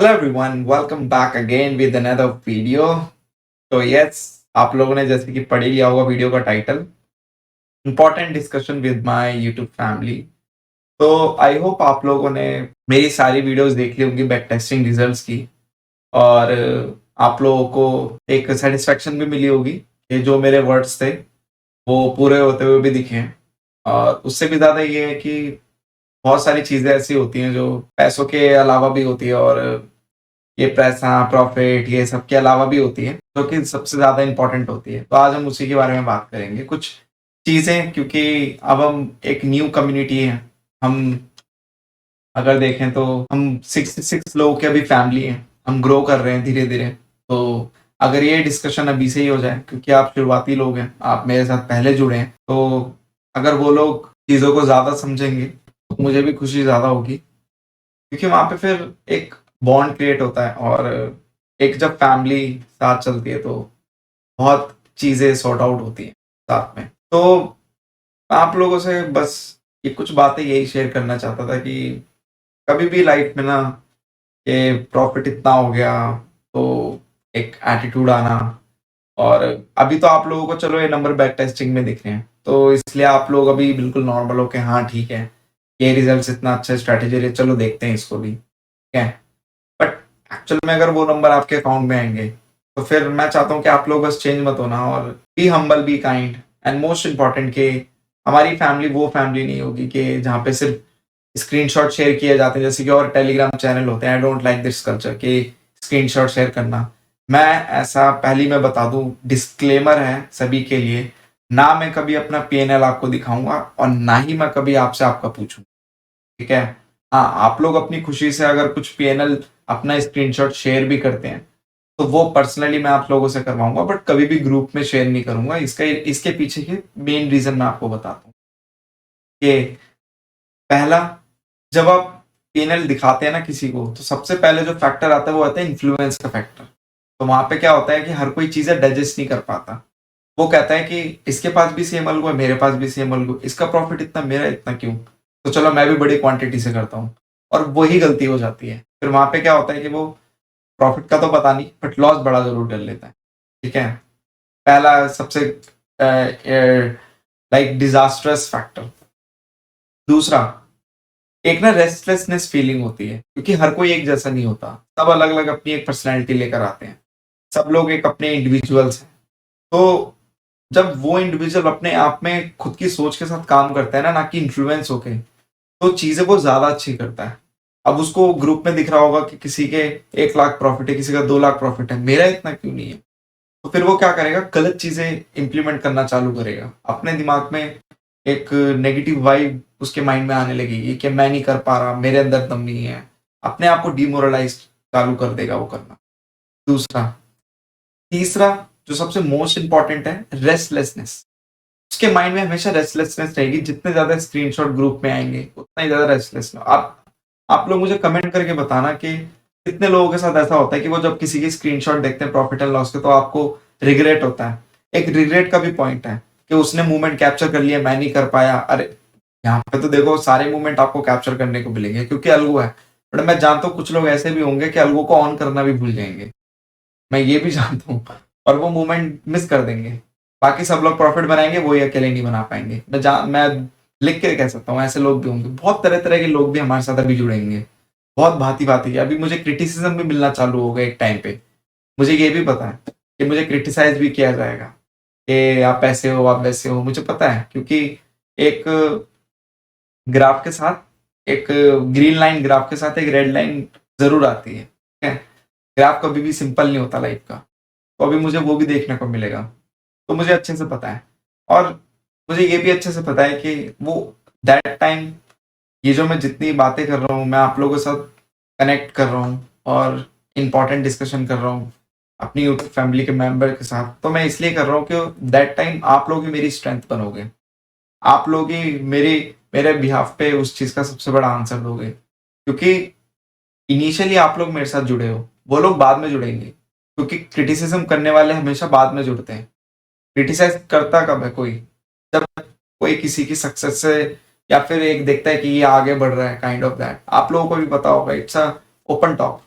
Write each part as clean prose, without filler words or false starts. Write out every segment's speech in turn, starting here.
Hello everyone, welcome back again with another video. तो yes, आप लोगों ने जैसे कि पढ़ ही लिया होगा वीडियो का title, important discussion with my YouTube family. तो आई होप आप लोगों ने मेरी सारी वीडियोस देख ली होंगी बैक टेस्टिंग रिजल्ट्स की, और आप लोगों को एक सेटिस्फेक्शन भी मिली होगी कि जो मेरे वर्ड्स थे वो पूरे होते हुए भी दिखे हैं। और उससे भी ज़्यादा ये है कि बहुत सारी चीज़ें ऐसी होती हैं जो पैसों के अलावा भी होती है, और ये पैसा, प्रॉफ़िट ये सब के अलावा भी होती है, जो कि सबसे ज़्यादा इम्पोर्टेंट होती है। तो आज हम उसी के बारे में बात करेंगे। कुछ चीज़ें, क्योंकि अब हम एक न्यू कम्युनिटी हैं। हम अगर देखें तो हम 66 लोगों की अभी फैमिली हैं। हम ग्रो कर रहे हैं धीरे-धीरे। तो अगर ये डिस्कशन अभी से ही हो जाए, क्योंकि आप शुरुआती लोग हैं, आप मेरे साथ पहले जुड़े हैं, तो अगर वो लोग चीज़ों को ज़्यादा समझेंगे, तो मुझे भी खुशी ज़्यादा होगी। क्योंकि वहाँ पे फिर एक बॉन्ड क्रिएट होता है, और एक जब फैमिली साथ चलती है तो बहुत चीज़ें सॉर्ट आउट होती हैं साथ में। तो आप लोगों से बस ये कुछ बातें यही शेयर करना चाहता था कि कभी भी लाइफ में ना, ये प्रॉफ़िट इतना हो गया, तो एक एटीट्यूड आना। और अभी तो आप लोगों को चलो ये नंबर बैक टेस्टिंग में दिख रहे हैं, तो इसलिए आप लोग अभी बिल्कुल नॉर्मल हो के हाँ ठीक है, ये रिज़ल्ट्स इतना अच्छा स्ट्रैटेजी है, चलो देखते हैं इसको भी, ठीक है। बट एक्चुअल में अगर वो नंबर आपके अकाउंट में आएँगे, तो फिर मैं चाहता हूँ कि आप लोग बस चेंज मत होना, और be humble, be kind, and most important कि हमारी फैमिली वो फैमिली नहीं होगी कि जहाँ पे सिर्फ स्क्रीनशॉट शेयर किए जाते हैं, जैसे कि और टेलीग्राम चैनल होते हैं। I don't like this culture कि स्क्रीनशॉट शेयर करना। मैं ऐसा पहले ही मैं बता दूँ, डिस्क्लेमर है सभी के लिए, ना मैं कभी अपना पीएनएल आपको दिखाऊँगा, और ना ही मैं कभी आपसे आपका पूछूँगा। ठीक है? हाँ, आप लोग अपनी खुशी से अगर कुछ पीएनएल अपना स्क्रीनशॉट शेयर भी करते हैं, तो वो पर्सनली मैं आप लोगों से करवाऊँगा, बट कभी भी ग्रुप में शेयर नहीं करूँगा। इसका इसके पीछे के मेन रीज़न मैं आपको बताता हूँ कि पहला, जब आप पीएनएल दिखाते हैं ना किसी को, तो सबसे पहले जो फैक्टर आता है वो आता है इन्फ्लुएंस का फैक्टर। तो वहाँ पे क्या होता है कि हर कोई चीज़ें डाइजेस्ट नहीं कर पाता। वो कहता है कि इसके पास भी सेम अलगु है, मेरे पास भी सेम अलगु, इसका प्रॉफिट इतना, मेरा इतना क्यों? तो चलो मैं भी बड़ी क्वांटिटी से करता हूँ, और वही गलती हो जाती है। फिर वहाँ पे क्या होता है कि वो प्रॉफिट का तो पता नहीं, बट लॉस बड़ा ज़रूर कर लेता है। ठीक है? पहला सबसे लाइक डिज़ास्ट्रस फैक्टर। दूसरा, एक ना रेस्टलेसनेस फीलिंग होती है, क्योंकि हर कोई एक जैसा नहीं होता। सब अलग-अलग अपनी एक पर्सनैलिटी लेकर आते हैं। सब लोग एक अपने इंडिविजुअल्स हैं। तो जब वो इंडिविजुअल अपने आप में खुद की सोच के साथ काम करता है ना कि इन्फ्लुएंस होके, तो चीज़ें वो ज़्यादा अच्छी करता है। अब उसको ग्रुप में दिख रहा होगा कि किसी के 1 लाख प्रॉफिट है, किसी का 2 लाख प्रॉफिट है, मेरा इतना क्यों नहीं है? तो फिर वो क्या करेगा, गलत चीज़ें इम्प्लीमेंट करना चालू करेगा। अपने दिमाग में एक नेगेटिव वाइब उसके माइंड में आने लगेगी कि मैं नहीं कर पा रहा, मेरे अंदर दम नहीं है। अपने आप को डिमोरलाइज़ चालू कर देगा वो करना। दूसरा, तीसरा, जो सबसे मोस्ट इम्पोर्टेंट है, रेस्टलेसनेस। उसके माइंड में हमेशा रेस्टलेसनेस रहेगी। जितने ज़्यादा स्क्रीनशॉट ग्रुप में आएँगे, उतना ही ज़्यादा रेस्टलेस। आप लोग मुझे कमेंट करके बताना कि कितने लोगों के साथ ऐसा होता है कि वो जब किसी की स्क्रीनशॉट देखते हैं प्रॉफिट एंड लॉस के, तो आपको रिग्रेट होता है। एक रिग्रेट का भी पॉइंट है कि उसने मूवमेंट कैप्चर कर लिया, मैं नहीं कर पाया। अरे! यहाँ पे तो देखो सारे मूवमेंट आपको कैप्चर करने को मिलेंगे, क्योंकि अलगो है। बट मैं जानता हूँ कुछ लोग ऐसे भी होंगे कि अलगो को ऑन करना भी भूल जाएँगे। मैं ये भी जानता हूँ, और वो मूवमेंट मिस कर देंगे। बाकी सब लोग प्रॉफिट बनाएँगे, वही अकेले नहीं बना पाएँगे। मैं लिख के कह सकता हूँ, ऐसे लोग भी होंगे। बहुत तरह-तरह के लोग भी हमारे साथ अभी जुड़ेंगे। बहुत भाँति-भाँति के। अभी मुझे क्रिटिसिज़्म भी मिलना चालू हो गया एक टाइम पे। मुझे ये भी पता है कि मुझे क्रिटिसाइज़ भी किया जाएगा कि आप ऐसे हो, आप वैसे हो। मुझे पता है, क्योंकि एक ग्राफ के साथ एक ग्रीन लाइन, ग्राफ के साथ एक रेड लाइन ज़रूर आती है। ठीक है? ग्राफ कभी भी सिंपल नहीं होता लाइफ़ का। तो अभी मुझे वो भी देखने को मिलेगा। तो मुझे अच्छे से पता है, और मुझे ये भी अच्छे से पता है कि वो दैट टाइम, ये जो मैं जितनी बातें कर रहा हूँ, मैं आप लोगों के साथ कनेक्ट कर रहा हूँ, और इम्पोर्टेंट डिस्कशन कर रहा हूँ अपनी यूट्यूब फैमिली के मेंबर के साथ, तो मैं इसलिए कर रहा हूँ कि दैट टाइम आप लोग ही मेरी स्ट्रेंथ बनोगे। आप लोग ही मेरे बिहाफ पे उस चीज़ का सबसे बड़ा आंसर दोगे। क्योंकि इनिशियली आप लोग मेरे साथ जुड़े हो, वो लोग बाद में जुड़ेंगे। क्योंकि क्रिटिसिज़्म करने वाले हमेशा बाद में जुड़ते हैं। क्रिटिसाइज़ करता कब है कोई? जब कोई किसी की सक्सेस से, या फिर एक देखता है कि ये आगे बढ़ रहा है, काइंड ऑफ दैट। आप लोगों को भी पता होगा, इट्स अ ओपन टॉक।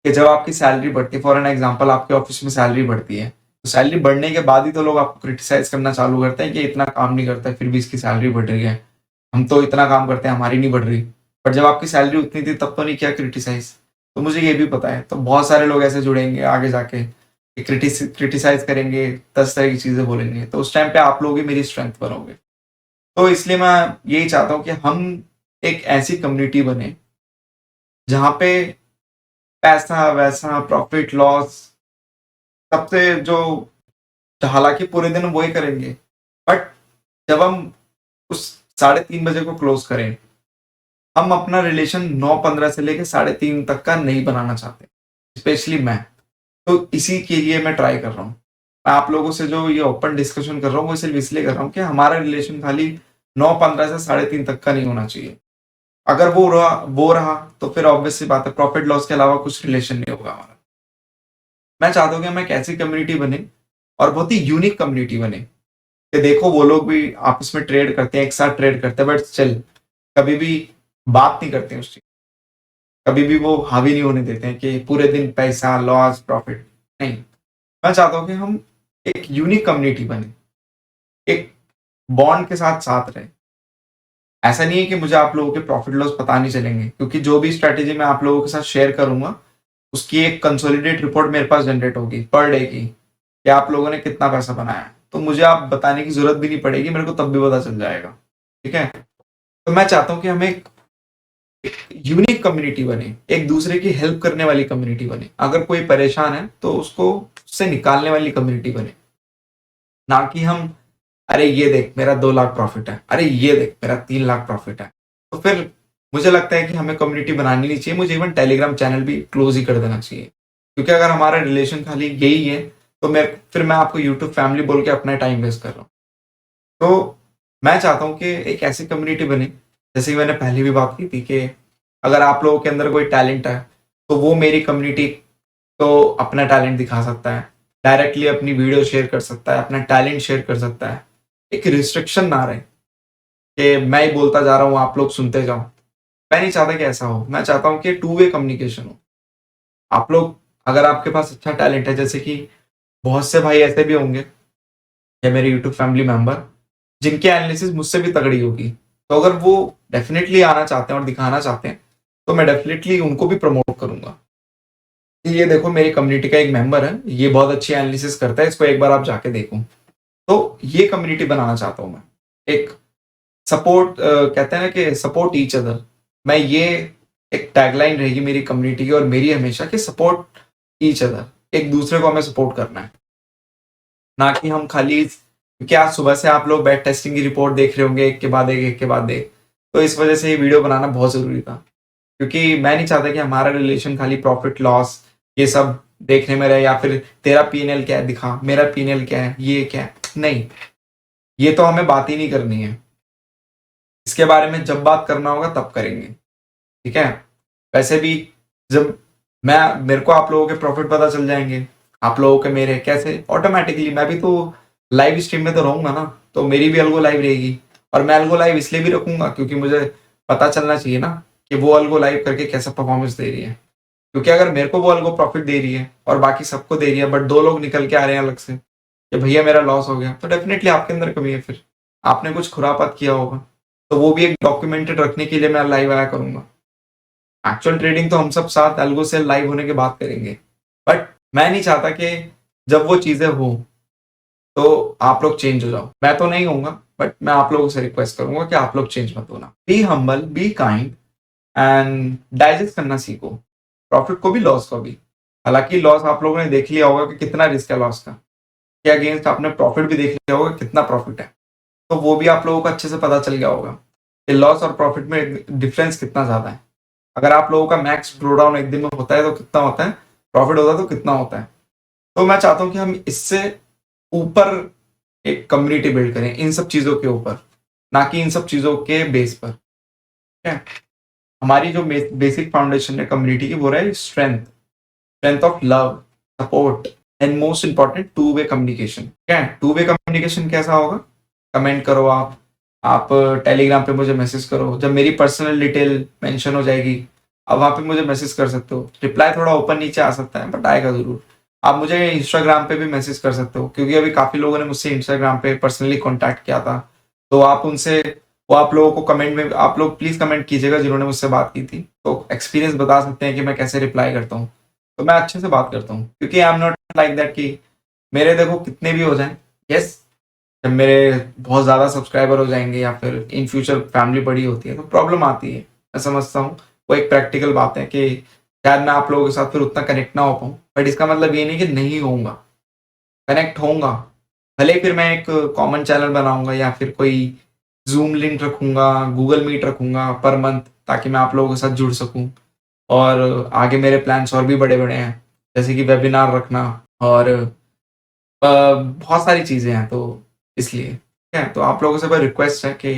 कि जब आपकी सैलरी बढ़ती है, फॉर एन एग्जांपल आपके ऑफिस में सैलरी बढ़ती है, तो सैलरी बढ़ने के बाद ही तो लोग आपको क्रिटिसाइज करना चालू करते हैं कि इतना काम नहीं करता है फिर भी इसकी सैलरी बढ़ रही है, हम तो इतना काम करते हैं हमारी नहीं बढ़ रही। पर जब आपकी सैलरी उतनी थी तब तो नहीं किया क्रिटिसाइज। तो मुझे ये भी पता है, तो बहुत सारे लोग ऐसे जुड़ेंगे आगे जाके क्रिटिसाइज करेंगे, 10 तरह की चीजें बोलेंगे, तो उस टाइम पे आप लोग ही मेरी स्ट्रेंथ बनोगे। तो इसलिए मैं यही चाहता हूँ कि हम एक ऐसी कम्युनिटी बने जहाँ पे पैसा वैसा प्रॉफिट लॉस सबसे जो, हालांकि पूरे दिन हम वही करेंगे, बट जब हम उस 3:30 बजे को क्लोज करें, हम अपना रिलेशन 9:15 से लेके 3:30 तक का नहीं बनाना चाहते, स्पेशली मैं। तो इसी के लिए मैं ट्राई कर रहा हूँ। मैं आप लोगों से जो ये ओपन डिस्कशन कर रहा हूँ वो सिर्फ इसलिए कर रहा हूँ कि हमारा रिलेशन खाली 9:15 से 3:30 तक का नहीं होना चाहिए। अगर वो रहा तो फिर ऑब्वियस सी बात है, प्रॉफिट लॉस के अलावा कुछ रिलेशन नहीं होगा हमारा। मैं चाहता हूँ कि हम एक ऐसी कम्युनिटी बने और बहुत ही यूनिक कम्युनिटी बने कि देखो वो लोग भी आपस में ट्रेड करते हैं, एक साथ ट्रेड करते हैं, बट स्टिल कभी भी बात नहीं करते हैं उस चीज, कभी भी वो हावी नहीं होने देते हैं कि पूरे दिन पैसा लॉस प्रॉफिट। नहीं, मैं चाहता हूँ कि हम एक यूनिक कम्युनिटी बने, एक बॉन्ड के साथ साथ रहे। ऐसा नहीं है कि मुझे आप लोगों के प्रॉफिट लॉस पता नहीं चलेंगे, क्योंकि जो भी स्ट्रेटेजी मैं आप लोगों के साथ शेयर करूंगा उसकी एक कंसोलिडेट रिपोर्ट मेरे पास जनरेट होगी पर डे की, कि आप लोगों ने कितना पैसा बनाया। तो मुझे आप बताने की जरूरत भी नहीं पड़ेगी, मेरे को तब भी पता चल जाएगा। ठीक है, तो मैं चाहता हूं कि हम एक यूनिक कम्युनिटी बने, एक दूसरे की हेल्प करने वाली कम्युनिटी बने, अगर कोई परेशान है तो उसको उससे निकालने वाली कम्युनिटी बने। ना कि हम, अरे ये देख मेरा 2 लाख प्रॉफिट है, अरे ये देख मेरा 3 लाख प्रॉफिट है। तो फिर मुझे लगता है कि हमें कम्युनिटी बनानी नहीं चाहिए, मुझे इवन टेलीग्राम चैनल भी क्लोज ही कर देना चाहिए। क्योंकि अगर हमारा रिलेशन खाली यही है तो मैं आपको यूट्यूब फैमिली बोल के अपना टाइम वेस्ट कर रहा हूँ। तो मैं चाहता हूँ कि एक ऐसी कम्युनिटी बने, जैसे कि मैंने पहले भी बात की थी कि अगर आप लोगों के अंदर कोई टैलेंट है तो वो मेरी कम्युनिटी तो अपना टैलेंट दिखा सकता है, डायरेक्टली अपनी वीडियो शेयर कर सकता है, अपना टैलेंट शेयर कर सकता है। एक रिस्ट्रिक्शन ना रहे कि मैं ही बोलता जा रहा हूँ आप लोग सुनते जाओ। मैं नहीं चाहता कि ऐसा हो, मैं चाहता हूँ कि टू वे कम्युनिकेशन हो। आप लोग, अगर आपके पास अच्छा टैलेंट है, जैसे कि बहुत से भाई ऐसे भी होंगे या मेरे यूट्यूब फैमिली मेंबर जिनकी एनालिसिस मुझसे भी तगड़ी होगी, तो अगर वो डेफिनेटली आना चाहते हैं और दिखाना चाहते हैं तो मैं डेफिनेटली उनको भी प्रमोट करूंगा कि ये देखो मेरी कम्युनिटी का एक मेंबर है, ये बहुत अच्छी एनालिसिस करता है, इसको एक बार आप जाके देखो। तो ये कम्युनिटी बनाना चाहता हूं मैं, एक सपोर्ट, कहते हैं ना कि सपोर्ट ईच अदर। मैं ये एक टैगलाइन रहेगी मेरी कम्युनिटी की और मेरी हमेशा, कि सपोर्ट ईच अदर, एक दूसरे को हमें सपोर्ट करना है। ना कि हम खाली, क्योंकि आज सुबह से आप लोग बैक टेस्टिंग की रिपोर्ट देख रहे होंगे एक के बाद एक के बाद एक, तो इस वजह से ये वीडियो बनाना बहुत जरूरी था। क्योंकि मैं नहीं चाहता कि हमारा रिलेशन खाली प्रॉफिट लॉस ये सब देखने में रहे, या फिर तेरा पीएनएल क्या है दिखा, मेरा पीएनएल क्या है, ये क्या है। नहीं, ये तो हमें बात ही नहीं करनी है। इसके बारे में जब बात करना होगा तब करेंगे। ठीक है, वैसे भी जब मेरे को आप लोगों के प्रॉफिट पता चल जाएंगे, आप लोगों के मेरे कैसे, ऑटोमेटिकली मैं भी तो लाइव स्ट्रीम में तो रहूंगा ना, तो मेरी भी अलगो लाइव रहेगी। और मैं अलगो लाइव इसलिए भी रखूंगा क्योंकि मुझे पता चलना चाहिए ना कि वो अलगो लाइव करके कैसा परफॉर्मेंस दे रही है। क्योंकि अगर मेरे को वो अलगो प्रॉफिट दे रही है और बाकी सबको दे रही है, बट 2 लोग निकल के आ रहे हैं अलग से कि भैया मेरा लॉस हो गया, तो डेफिनेटली आपके अंदर कमी है, फिर आपने कुछ खुरापात किया होगा। तो वो भी एक डॉक्यूमेंटेड रखने के लिए मैं लाइव आया करूंगा। एक्चुअल ट्रेडिंग तो हम सब साथ एल्गो सेल लाइव होने के बाद करेंगे, बट मैं नहीं चाहता कि जब वो चीजें हो तो आप लोग चेंज हो जाओ। मैं तो नहीं होऊंगा, बट मैं आप लोगों से रिक्वेस्ट करूंगा कि आप लोग चेंज मत होना। Be humble, be kind and digest करना सीखो, प्रॉफिट को भी लॉस को भी। हालांकि लॉस आप लोगों ने देख लिया होगा कि कितना रिस्क है लॉस का, के अगेंस्ट आपने प्रॉफिट भी देख लिया होगा कितना प्रॉफिट है, तो वो भी आप लोगों को अच्छे से पता चल गया होगा कि लॉस और प्रॉफिट में डिफरेंस कितना ज्यादा है। अगर आप लोगों का मैक्स ड्रो डाउन एक दिन में होता है तो कितना होता है, प्रॉफिट होता है तो कितना होता है। तो मैं चाहता हूं कि हम इससे ऊपर एक कम्युनिटी बिल्ड करें, इन सब चीजों के ऊपर, ना कि इन सब चीजों के बेस पर। ठीक है, हमारी जो बेसिक फाउंडेशन है कम्युनिटी की वो रहे strength, strength of love, support and most important two way communication. क्या है टू वे कम्युनिकेशन, कैसा होगा? कमेंट करो आप टेलीग्राम पे मुझे मैसेज करो, जब मेरी पर्सनल डिटेल मेंशन हो जाएगी आप वहाँ पे मुझे मैसेज कर सकते हो। रिप्लाई थोड़ा ऊपर नीचे आ सकता है बट आएगा ज़रूर। आप मुझे इंस्टाग्राम पे भी मैसेज कर सकते हो, क्योंकि अभी काफ़ी लोगों ने मुझसे इंस्टाग्राम पे पर्सनली कॉन्टैक्ट किया था। तो आप उनसे, वो आप लोगों को कमेंट में, आप लोग प्लीज़ कमेंट कीजिएगा जिन्होंने मुझसे बात की थी, तो एक्सपीरियंस बता सकते हैं कि मैं कैसे रिप्लाई करता हूँ। तो मैं अच्छे से बात करता हूँ, क्योंकि I am not like that कि मेरे देखो कितने भी हो जाएँ, यस, जब मेरे बहुत ज़्यादा सब्सक्राइबर हो जाएँगे या फिर इन फ्यूचर फैमिली बड़ी होती है तो प्रॉब्लम आती है। मैं समझता हूँ, वो एक प्रैक्टिकल बात है कि शायद मैं आप लोगों के साथ फिर उतना कनेक्ट ना हो पाऊँ। बट इसका मतलब ये नहीं कि नहीं होऊँगा, कनेक्ट होऊँगा। भले ही फिर मैं एक कॉमन चैनल बनाऊँगा या फिर कोई ज़ूम लिंक रखूँगा, गूगल मीट रखूँगा पर मंथ, ताकि मैं आप लोगों के साथ जुड़ सकूँ। और आगे मेरे प्लान्स और भी बड़े-बड़े हैं, जैसे कि वेबिनार रखना और बहुत सारी चीज़ें हैं, तो इसलिए, ठीक है? तो आप लोगों से बस रिक्वेस्ट है कि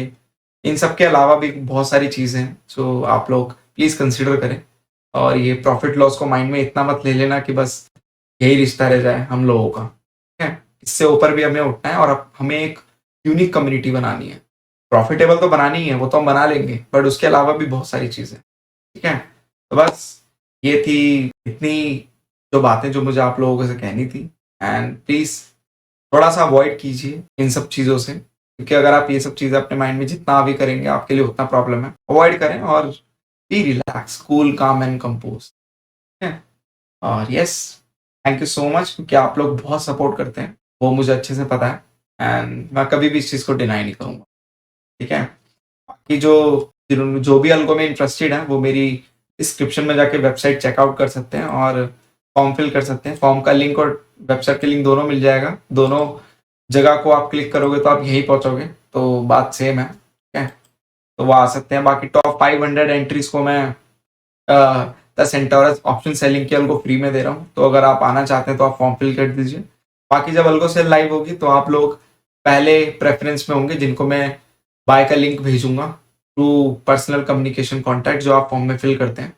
इन सब के अलावा भी बहुत सारी चीज़ें हैं, जो आप लोग प्लीज़ कंसिडर करें। और ये प्रॉफ़िट लॉस को माइंड में इतना मत ले लेना कि बस यही रिश्ता रह जाए हम लोगों का, ठीक है? इससे ऊपर भी हमें उठना है और अब हमें एक यूनिक कम्युनिटी बनानी है। प्रॉफ़िटेबल तो बनानी ही है, वो तो हम बना लेंगे, बट उसके अलावा भी बहुत सारी चीज़ें, ठीक है? तो बस ये थी इतनी जो बातें जो मुझे आप लोगों से कहनी थी। एंड प्लीज़ थोड़ा-सा अवॉइड कीजिए इन सब चीज़ों से, क्योंकि अगर आप ये सब चीज़ें अपने माइंड में जितना भी करेंगे, आपके लिए उतना प्रॉब्लम है। अवॉइड करें और बी रिलैक्स, कूल, काम एंड कंपोज़, ठीक है? और yes, thank you so much, क्योंकि आप लोग बहुत सपोर्ट करते हैं, वो मुझे अच्छे से पता है एंड मैं कभी भी इस चीज़ को डिनाई नहीं करूँगा, ठीक है? बाकी जो भी अलगो में इंटरेस्टेड हैं, वो मेरी डिस्क्रिप्शन में जाके वेबसाइट चेकआउट कर सकते हैं और फॉर्म फिल कर सकते हैं। फॉर्म का लिंक और वेबसाइट का लिंक दोनों मिल जाएगा। दोनों जगह को आप क्लिक करोगे तो आप यहीं पहुँचोगे, तो बात सेम है, ठीक है? तो वो आ सकते हैं। बाकी टॉप 500 एंट्रीज़ को मैं द सेंटोरस ऑप्शन सेलिंग की अलगो फ्री में दे रहा हूँ। तो अगर आप आना चाहते हैं तो आप फॉर्म फिल कर दीजिए। बाकी जब अलगो सेल लाइव होगी तो आप लोग पहले प्रेफ़रेंस में होंगे, जिनको मैं बाय का लिंक भेजूँगा थ्रू पर्सनल कम्युनिकेशन कॉन्टैक्ट, जो आप फॉर्म में फिल करते हैं।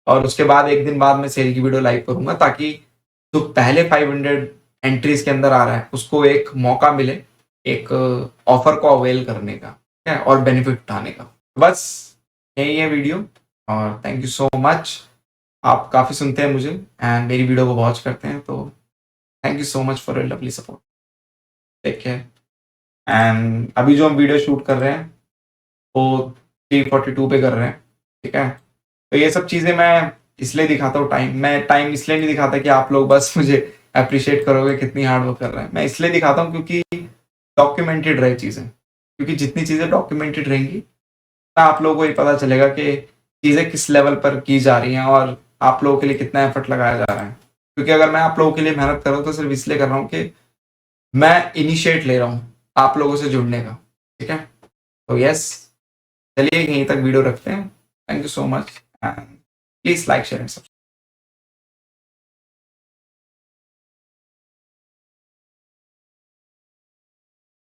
और उसके बाद 1 दिन बाद मैं सेल की वीडियो लाइव करूँगा, ताकि जो पहले 500 एंट्रीज़ के अंदर आ रहा है उसको एक मौका मिले, एक ऑफ़र को अवेल करने का, ठीक है? और बेनिफिट उठाने का। बस यही है वीडियो, और थैंक यू सो मच। आप काफ़ी सुनते हैं मुझे एंड मेरी वीडियो को वॉच करते हैं, तो thank you so much for your lovely support. Take care. And अभी जो हम वीडियो शूट कर रहे हैं वो 3:42 पे कर रहे हैं, ठीक है? तो ये सब चीज़ें मैं इसलिए दिखाता हूँ टाइम, मैं टाइम इसलिए नहीं दिखाता कि आप लोग बस मुझे एप्रिशिएट करोगे कितनी हार्ड वर्क कर रहे हैं। मैं इसलिए दिखाता हूँ क्योंकि डॉक्यूमेंटेड रहे चीज़ें। क्योंकि जितनी चीज़ें डॉक्यूमेंटेड रहेंगी, उतना आप लोगों को ये पता चलेगा कि चीज़ें किस लेवल पर की जा रही हैं और आप लोगों के लिए कितना एफर्ट लगाया जा रहा है। क्योंकि अगर मैं आप लोगों के लिए मेहनत कर रहा हूँ तो सिर्फ़ इसलिए कर रहा हूँ कि मैं इनिशिएट ले रहा हूँ आप लोगों से जुड़ने का, ठीक है? तो यस, चलिए यहीं तक वीडियो रखते हैं। Thank you so much and please like, share and subscribe.